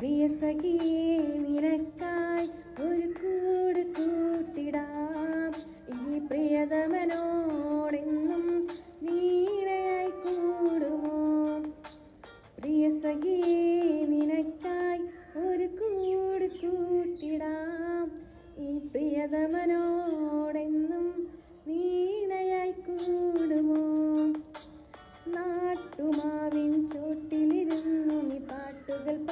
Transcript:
പ്രിയ സഖിയേ നിനക്കായി ഒരു കൂട് കൂട്ടിടാം. ഈ പ്രിയതമനോടെന്നും നീണയായി കൂടുമോ? പ്രിയ സഖിയേ നിനക്കായി ഒരു കൂട് കൂട്ടിടാം. ഈ പ്രിയതമനോടെന്നും നീണയായി കൂടുമോ? നാട്ടുമാവിൻ ചോട്ടിലിരുന്നു നീ പാട്ടുകൾ